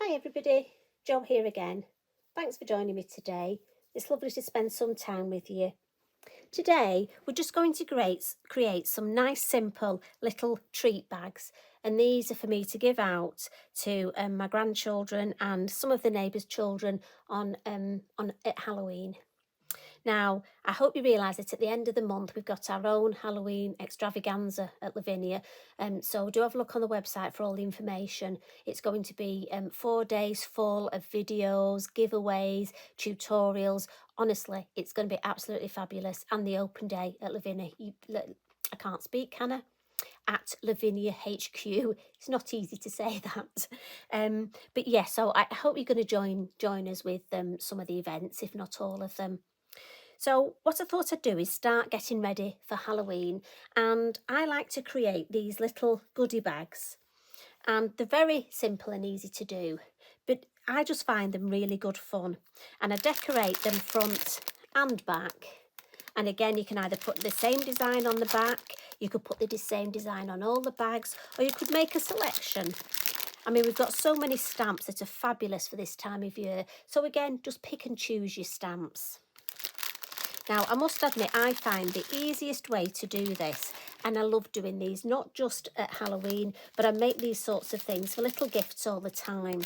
Hi everybody, Jo here again. Thanks for joining me today. It's lovely to spend some time with you. Today we're just going to create some nice simple little treat bags, and these are for me to give out to my grandchildren and some of the neighbours' children on at Halloween. Now, I hope you realise that at the end of the month we've got our own Halloween extravaganza at Lavinia. So do have a look on the website for all the information. It's going to be 4 days full of videos, giveaways, tutorials. Honestly, it's going to be absolutely fabulous. And the open day at Lavinia. I can't speak, can I? At Lavinia HQ. It's not easy to say that. But yeah, so I hope you're going to join us with some of the events, if not all of them. So what I thought I'd do is start getting ready for Halloween, and I like to create these little goodie bags, and they're very simple and easy to do, but I just find them really good fun, and I decorate them front and back. And again, you can either put the same design on the back, you could put the same design on all the bags, or you could make a selection. I mean, we've got so many stamps that are fabulous for this time of year, so again, just pick and choose your stamps. Now, I must admit, I find the easiest way to do this, and I love doing these, not just at Halloween, but I make these sorts of things for little gifts all the time.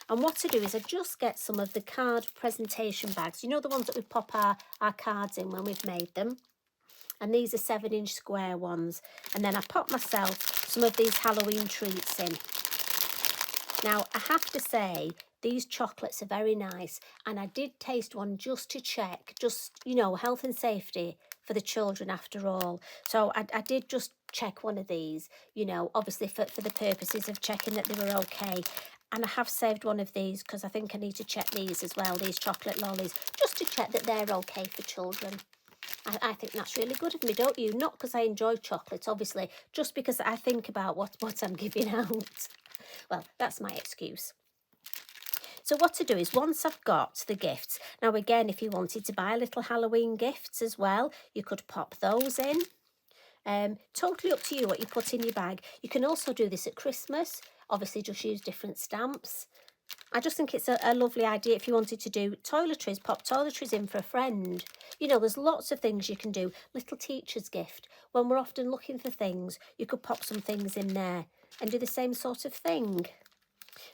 And what I do is I just get some of the card presentation bags, you know, the ones that we pop our cards in when we've made them. And these are 7-inch square ones. And then I pop myself some of these Halloween treats in. Now, I have to say, these chocolates are very nice, and I did taste one just to check, you know, health and safety for the children after all. So I did just check one of these, you know, obviously for the purposes of checking that they were okay. And I have saved one of these because I think I need to check these as well, these chocolate lollies, just to check that they're okay for children. I think that's really good of me, don't you? Not because I enjoy chocolate, obviously, just because I think about what I'm giving out. Well, that's my excuse. So what to do is, once I've got the gifts, now again, if you wanted to buy little Halloween gifts as well, you could pop those in. Totally up to you what you put in your bag. You can also do this at Christmas. Obviously, just use different stamps. I just think it's a lovely idea if you wanted to do toiletries, pop toiletries in for a friend. You know, there's lots of things you can do. Little teacher's gift. When we're often looking for things, you could pop some things in there and do the same sort of thing.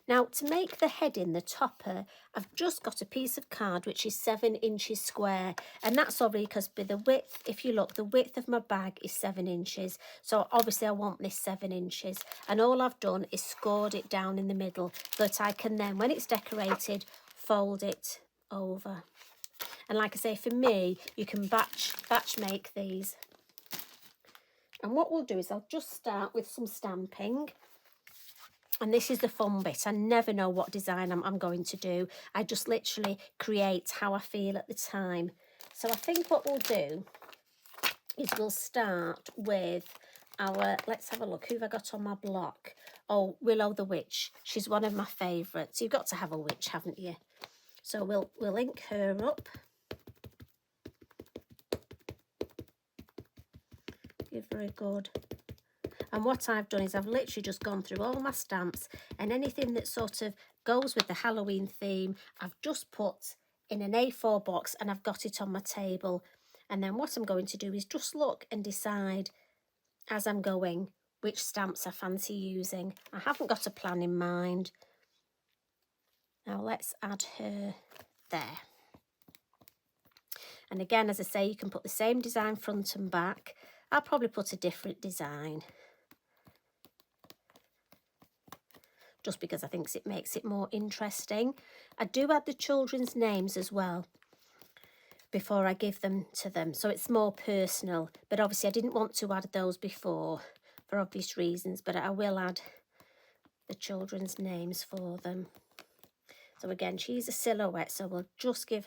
Now, to make the heading, the topper, I've just got a piece of card which is 7 inches square, and that's obviously because with the width, if you look, the width of my bag is 7 inches. So obviously I want this 7 inches, and all I've done is scored it down in the middle, but I can then, when it's decorated, fold it over. And like I say, for me, you can batch make these. And what we'll do is I'll just start with some stamping. And this is the fun bit. I never know what design I'm going to do. I just literally create how I feel at the time. So I think what we'll do is we'll start with our, let's have a look, who have I got on my block? Oh, Willow the Witch. She's one of my favourites. You've got to have a witch, haven't you? So we'll ink her up. Give her a good... And what I've done is I've literally just gone through all my stamps, and anything that sort of goes with the Halloween theme, I've just put in an A4 box and I've got it on my table. And then what I'm going to do is just look and decide as I'm going which stamps I fancy using. I haven't got a plan in mind. Now let's add her there. And again, as I say, you can put the same design front and back. I'll probably put a different design, just because I think it makes it more interesting. I do add the children's names as well before I give them to them, so it's more personal. But obviously I didn't want to add those before for obvious reasons, but I will add the children's names for them. So again, she's a silhouette, so we'll just give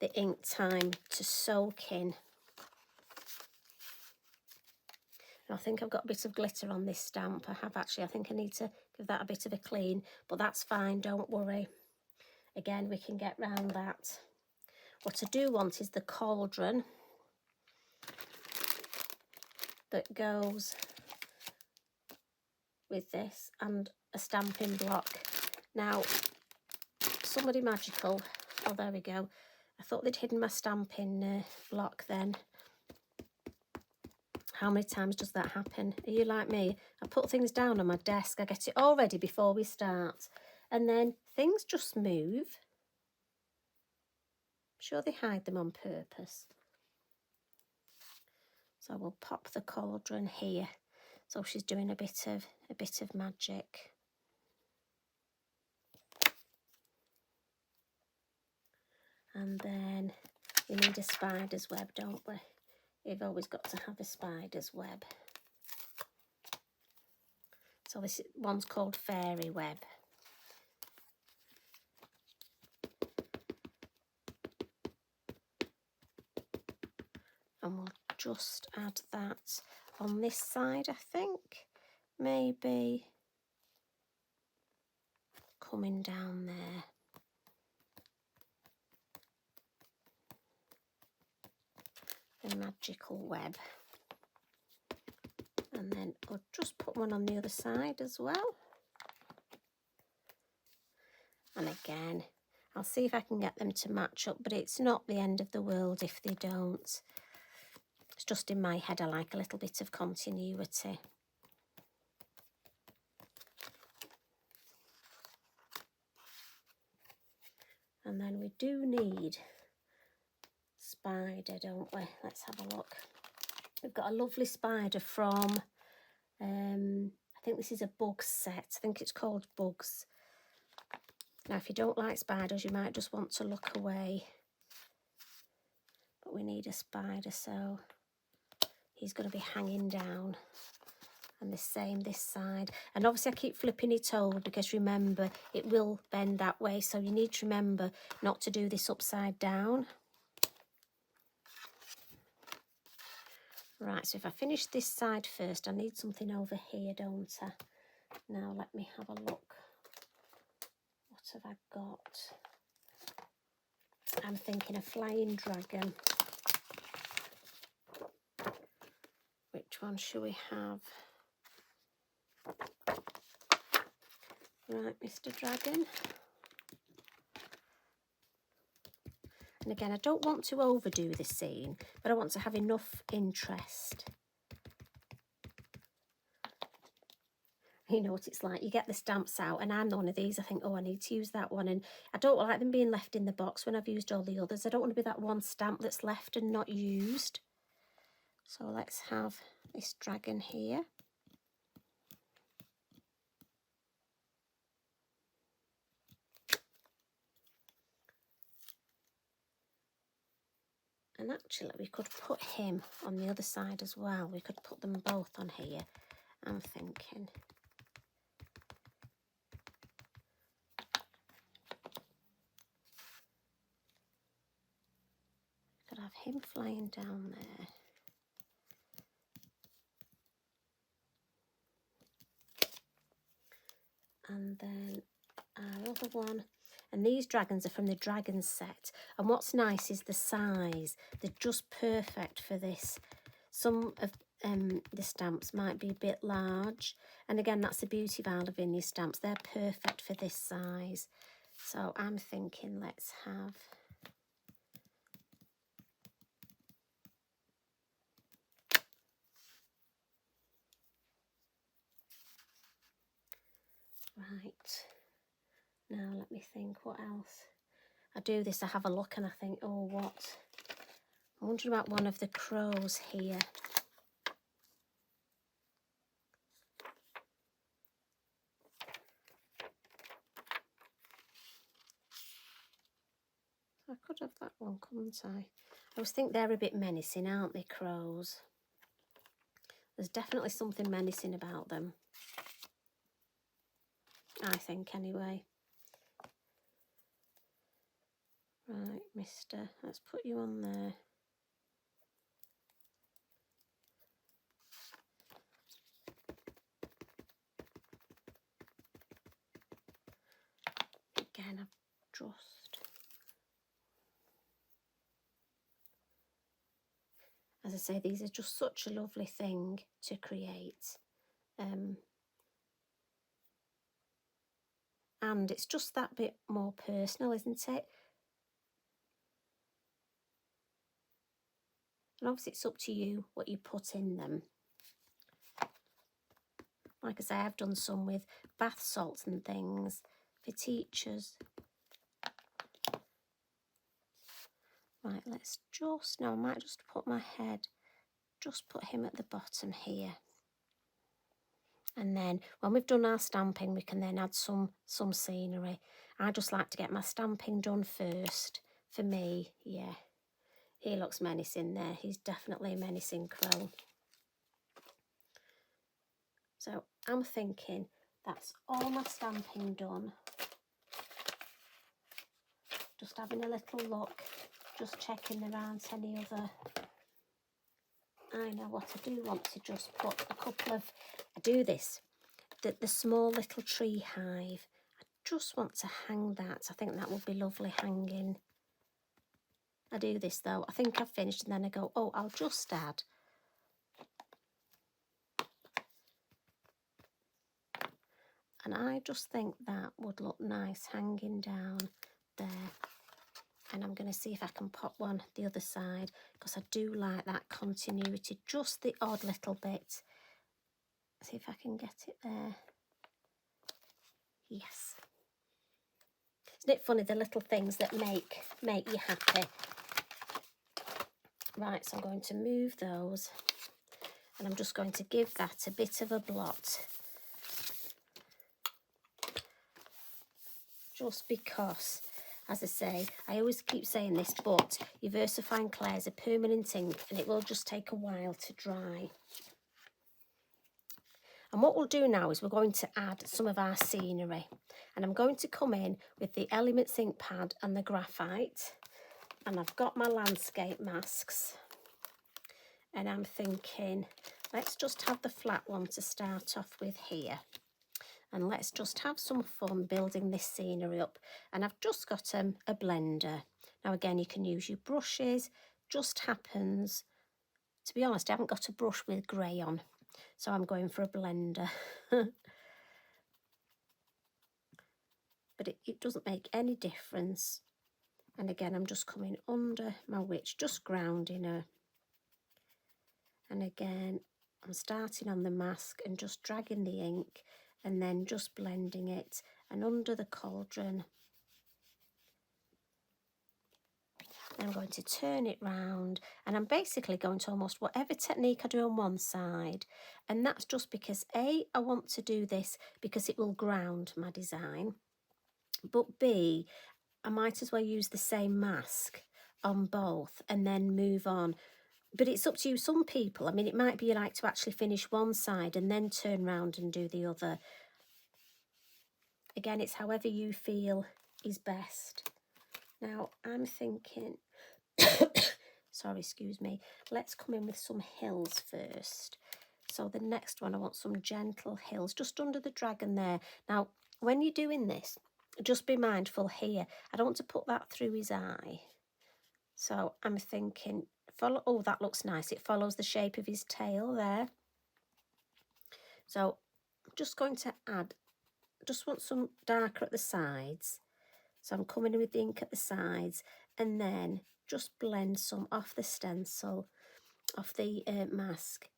the ink time to soak in. I think I've got a bit of glitter on this stamp. I have actually. I think I need to give that a bit of a clean, but that's fine, don't worry. Again, we can get round that. What I do want is the cauldron that goes with this, and a stamping block. Now, somebody magical, oh there we go, I thought they'd hidden my stamping block then. How many times does that happen? Are you like me? I put things down on my desk, I get it all ready before we start, and then things just move. I'm sure they hide them on purpose. So we'll pop the cauldron here. So she's doing a bit of magic. And then we need a spider's web, don't we? You've always got to have a spider's web. So this one's called fairy web. And we'll just add that on this side, I think. Maybe coming down there. The magical web. And then I'll just put one on the other side as well. And again, I'll see if I can get them to match up, but it's not the end of the world if they don't. It's just in my head I like a little bit of continuity. And then we do need spider, don't we? Let's have a look. We've got a lovely spider from, I think this is a Bugs set. I think it's called Bugs. Now, if you don't like spiders, you might just want to look away. But we need a spider, so he's going to be hanging down. And the same this side. And obviously I keep flipping it over because remember, it will bend that way. So you need to remember not to do this upside down. Right, so if I finish this side first, I need something over here, don't I? Now let me have a look. What have I got? I'm thinking a flying dragon. Which one should we have? Right, Mr. Dragon. And again, I don't want to overdo the scene, but I want to have enough interest. You know what it's like, you get the stamps out, and I'm one of these, I think, oh, I need to use that one, and I don't like them being left in the box when I've used all the others. I don't want to be that one stamp that's left and not used. So let's have this dragon here. And actually, we could put him on the other side as well. We could put them both on here, I'm thinking. Could have him flying down there. And then our other one. And these dragons are from the dragon set. And what's nice is the size. They're just perfect for this. Some of the stamps might be a bit large. And again, that's the beauty of our Lavinia stamps. They're perfect for this size. So I'm thinking let's have... Right. Now let me think, what else? I do this, I have a look and I think, oh, what? I'm wondering about one of the crows here. I could have that one, couldn't I? I always think they're a bit menacing, aren't they, crows? There's definitely something menacing about them. I think, anyway. Right, mister, let's put you on there. Again, I've just... As I say, these are just such a lovely thing to create. hand. It's just that bit more personal, isn't it? And obviously it's up to you what you put in them. Like I say, I've done some with bath salts and things for teachers. Right, let's just, now I might just put my head, just put him at the bottom here. And then when we've done our stamping, we can then add some scenery. I just like to get my stamping done first. For me, yeah. He looks menacing there. He's definitely a menacing crow. So I'm thinking that's all my stamping done. Just having a little look, just checking there aren't any other. I know what I do want to just put a couple of, I do this, the small little tree hive. I just want to hang that. I think that would be lovely hanging. I do this though. I think I've finished and then I go, oh, I'll just add. And I just think that would look nice hanging down there. And I'm going to see if I can pop one the other side, because I do like that continuity, just the odd little bit. See if I can get it there. Yes. Isn't it funny, the little things that make you happy? Right, so I'm going to move those, and I'm just going to give that a bit of a blot. Just because, as I say, I always keep saying this, but your VersaFine Clay is a permanent ink and it will just take a while to dry. And what we'll do now is we're going to add some of our scenery. And I'm going to come in with the Elements ink pad and the graphite. And I've got my landscape masks. And I'm thinking, let's just have the flat one to start off with here. And let's just have some fun building this scenery up. And I've just got a blender. Now again, you can use your brushes. Just happens, to be honest, I haven't got a brush with grey on, so I'm going for a blender. But it doesn't make any difference. And again, I'm just coming under my witch, just grounding her. And again, I'm starting on the mask and just dragging the ink and then just blending it, and under the cauldron I'm going to turn it round, and I'm basically going to almost whatever technique I do on one side, and that's just because A, I want to do this because it will ground my design, but B, I might as well use the same mask on both and then move on. But it's up to you. Some people, I mean, it might be you like to actually finish one side and then turn round and do the other. Again, it's however you feel is best. Now, I'm thinking, sorry, excuse me, let's come in with some hills first. So the next one, I want some gentle hills just under the dragon there. Now, when you're doing this, just be mindful here. I don't want to put that through his eye. So I'm thinking, follow, oh, that looks nice. It follows the shape of his tail there. So I'm just going to add, just want some darker at the sides. So I'm coming in with the ink at the sides, and then just blend some off the stencil, off the mask.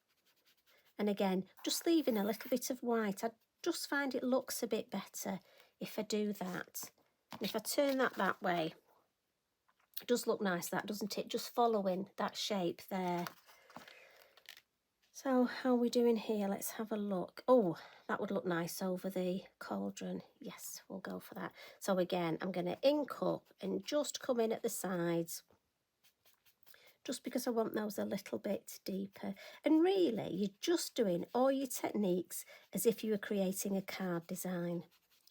And again, just leaving a little bit of white. I just find it looks a bit better if I do that. And if I turn that way, it does look nice, that, doesn't it? Just following that shape there. So how are we doing here? Let's have a look. Oh, that would look nice over the cauldron. Yes, we'll go for that. So again, I'm going to ink up and just come in at the sides, just because I want those a little bit deeper. And really, you're just doing all your techniques as if you were creating a card design.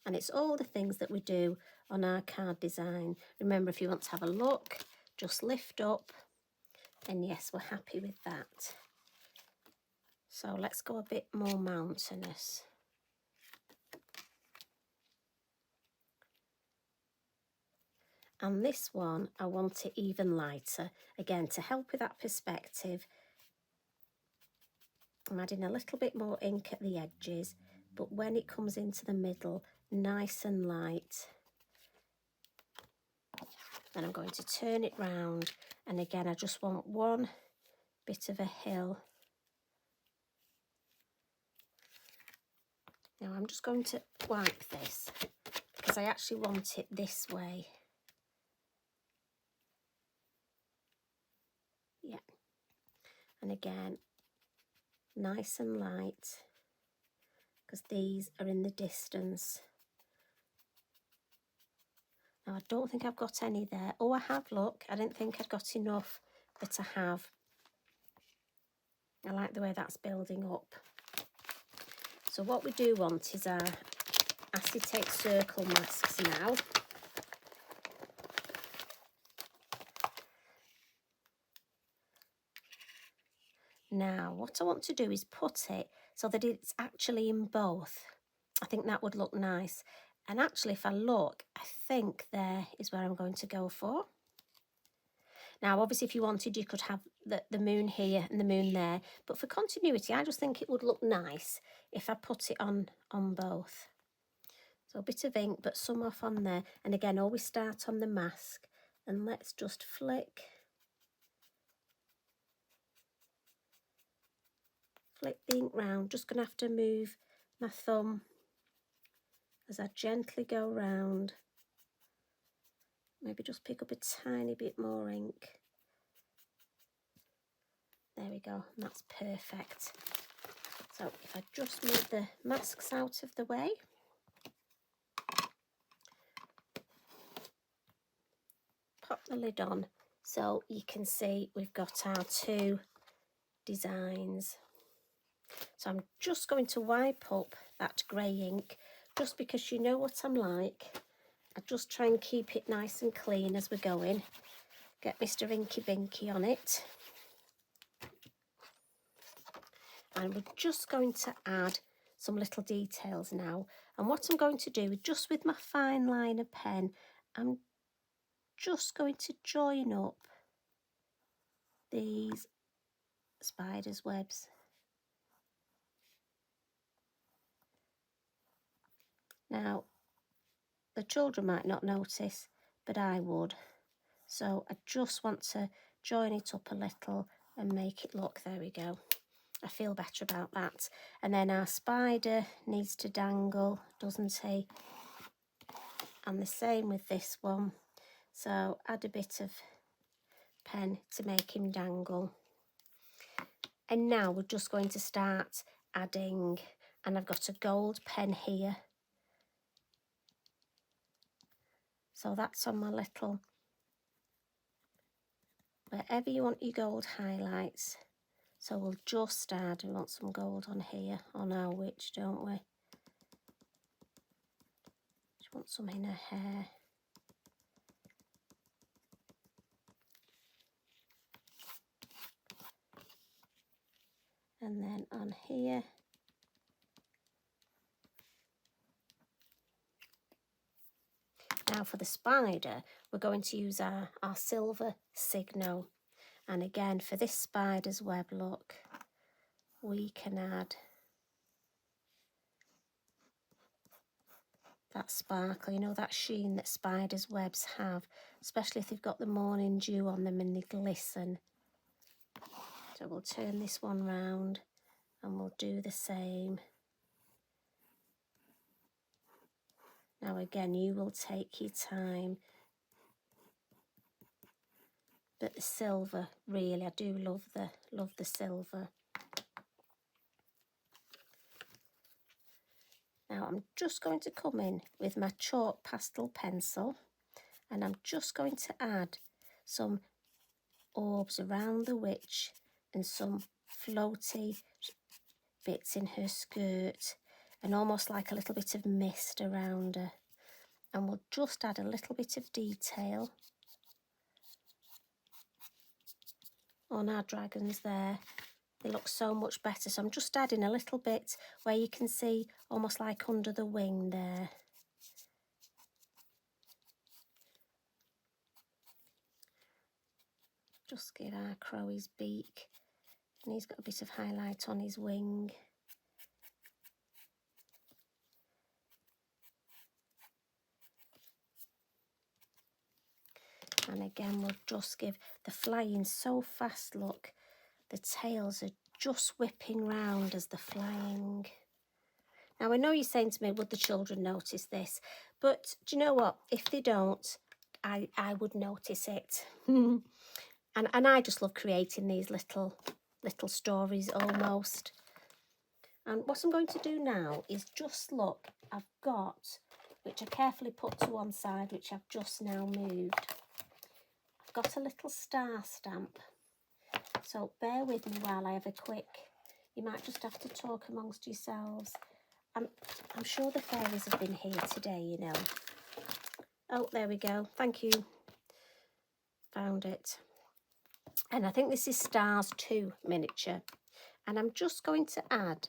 And it's all the things that we do on our card design. Remember, if you want to have a look, just lift up. And yes, we're happy with that. So let's go a bit more mountainous. And this one, I want it even lighter. Again, to help with that perspective, I'm adding a little bit more ink at the edges, but when it comes into the middle, nice and light. Then I'm going to turn it round, and again I just want one bit of a hill. Now I'm just going to wipe this because I actually want it this way. Yeah. And again, nice and light, because these are in the distance. Now I don't think I've got any there. Oh, I have, look. I didn't think I'd got enough, but I have. I like the way that's building up. So what we do want is our acetate circle masks now. Now, what I want to do is put it so that it's actually in both. I think that would look nice. And actually, if I look, I think there is where I'm going to go for. Now, obviously, if you wanted, you could have the moon here and the moon there. But for continuity, I just think it would look nice if I put it on both. So a bit of ink, but some off on there. And again, always start on the mask. And let's just flick the ink round. Just going to have to move my thumb as I gently go round. Maybe just pick up a tiny bit more ink. There we go, and that's perfect. So if I just move the masks out of the way. Pop the lid on so you can see we've got our two designs. So I'm just going to wipe up that grey ink, just because you know what I'm like. I just try and keep it nice and clean as we're going. Get Mr. Inky Binky on it. And we're just going to add some little details now. And what I'm going to do, just with my fine liner pen, I'm just going to join up these spider's webs. Now, the children might not notice, but I would. So I just want to join it up a little and make it look, there we go. I feel better about that. And then our spider needs to dangle, doesn't he? And the same with this one. So add a bit of pen to make him dangle. And now we're just going to start adding, and I've got a gold pen here. So that's on my little, wherever you want your gold highlights. So we'll just add, we want some gold on here, on our witch, don't we? Just want some in her hair. And then on here. Now for the spider, we're going to use our silver Signo. And again, for this spider's web look, we can add that sparkle, you know, that sheen that spiders' webs have, especially if they've got the morning dew on them and they glisten. So we'll turn this one round and we'll do the same. Now again, you will take your time. But the silver, really, I do love the silver. Now I'm just going to come in with my chalk pastel pencil, and I'm just going to add some orbs around the witch and some floaty bits in her skirt, and almost like a little bit of mist around her. And we'll just add a little bit of detail on our dragons there. They look so much better. So I'm just adding a little bit where you can see almost like under the wing there. Just give our crow his beak, and he's got a bit of highlight on his wing. And again, we'll just give the flying so fast, look. The tails are just whipping round as they're flying. Now, I know you're saying to me, would the children notice this? But do you know what? If they don't, I would notice it. and I just love creating these little stories almost. And what I'm going to do now is just look, I've got, which I carefully put to one side, which I've just now moved. I've got a little star stamp. So bear with me while I have a quick, you might just have to talk amongst yourselves. I'm sure the fairies have been here today, you know. Oh, there we go. Thank you. Found it. And I think this is Stars 2 miniature. And I'm just going to add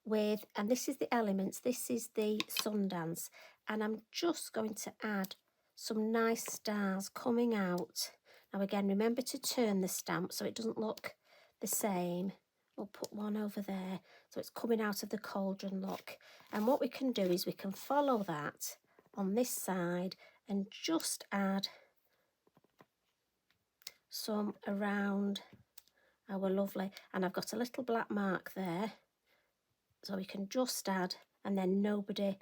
with, and this is the elements, this is the Sundance. And I'm just going to add some nice stars coming out. Now again, remember to turn the stamp so it doesn't look the same. We'll put one over there so it's coming out of the cauldron, look. And what we can do is we can follow that on this side and just add some around our lovely, and I've got a little black mark there, so we can just add, and then nobody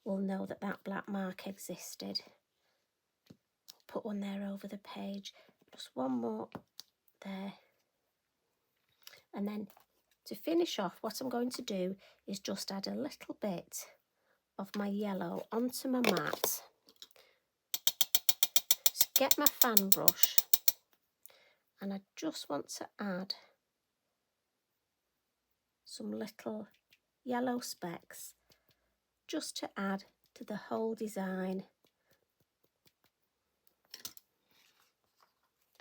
will know that that black mark existed. Put one there over the page, just one more there. And then to finish off, what I'm going to do is just add a little bit of my yellow onto my mat. Just get my fan brush, and I just want to add some little yellow specks just to add to the whole design.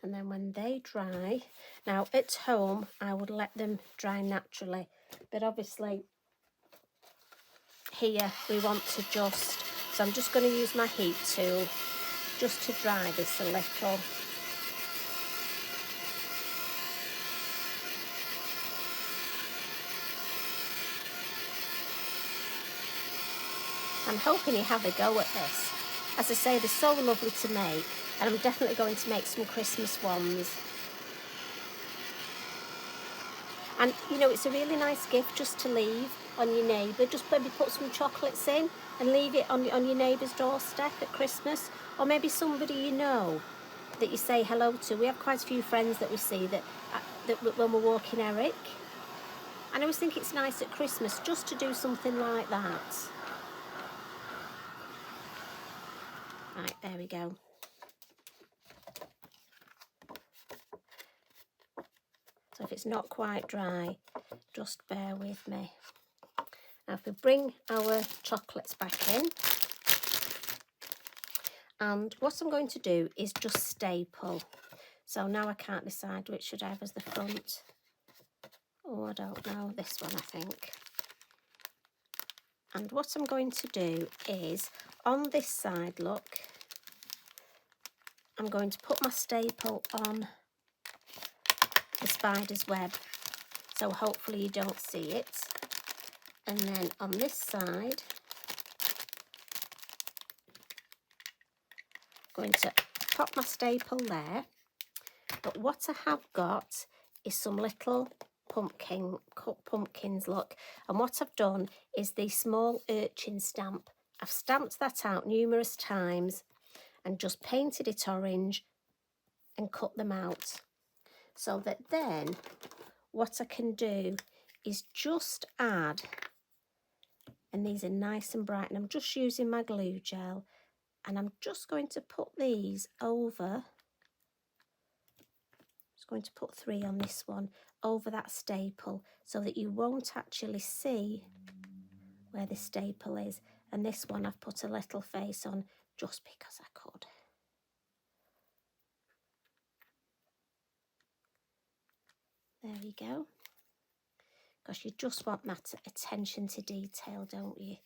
And then when they dry, now at home I would let them dry naturally, but obviously here we want to just, so I'm just going to use my heat tool just to dry this a little. I'm hoping you have a go at this. As I say, they're so lovely to make, and I'm definitely going to make some Christmas ones. And you know, it's a really nice gift just to leave on your neighbour. Just maybe put some chocolates in and leave it on your neighbour's doorstep at Christmas, or maybe somebody you know that you say hello to. We have quite a few friends that we see that when we're walking Eric, and I always think it's nice at Christmas just to do something like that. Right, there we go. So if it's not quite dry, just bear with me. Now if we bring our chocolates back in, and what I'm going to do is just staple. So now I can't decide which should I have as the front. Oh, I don't know, this one I think. And what I'm going to do is, on this side, look, I'm going to put my staple on the spider's web, so hopefully you don't see it. And then on this side, I'm going to pop my staple there. But what I have got is some little cut pumpkins, look. And what I've done is the small urchin stamp. I've stamped that out numerous times and just painted it orange and cut them out. So that then what I can do is just add, and these are nice and bright, and I'm just using my glue gel, and I'm just going to put these over. Just going to put 3 on this one over that staple so that you won't actually see where the staple is. And this one I've put a little face on just because I could. There we go. Because you just want that attention to detail, don't you?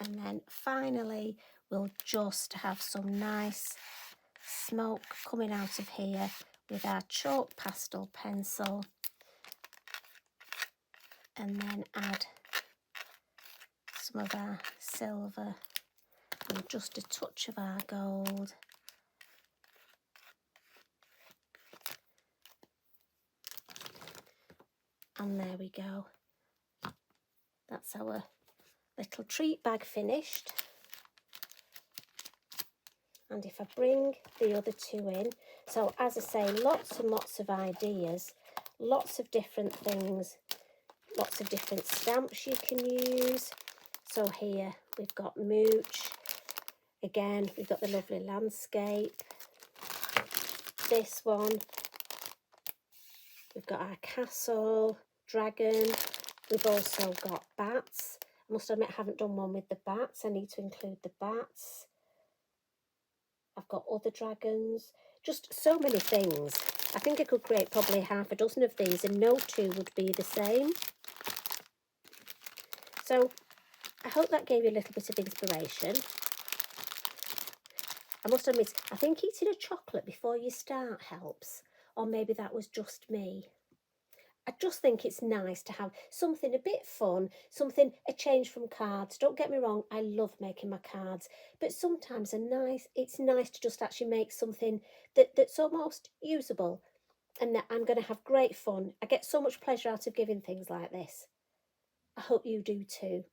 And then finally, we'll just have some nice smoke coming out of here with our chalk pastel pencil. And then add some of our silver And just a touch of our gold. And there we go. That's our little treat bag finished. And if I bring the other two in, so as I say, lots and lots of ideas, lots of different things, lots of different stamps you can use. So here we've got Mooch, again we've got the lovely landscape, this one, we've got our castle, dragon, we've also got bats. I must admit I haven't done one with the bats, I need to include the bats. I've got other dragons, just so many things. I think I could create probably half a dozen of these and no two would be the same. So I hope that gave you a little bit of inspiration. I must admit, I think eating a chocolate before you start helps, or maybe that was just me. I just think it's nice to have something a bit fun, something a change from cards. Don't get me wrong, I love making my cards, but sometimes it's nice to just actually make something that's almost usable and that I'm going to have great fun. I get so much pleasure out of giving things like this. I hope you do too.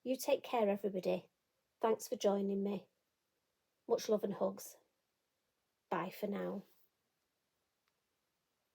You take care, everybody. Thanks for joining me. Much love and hugs. Bye for now.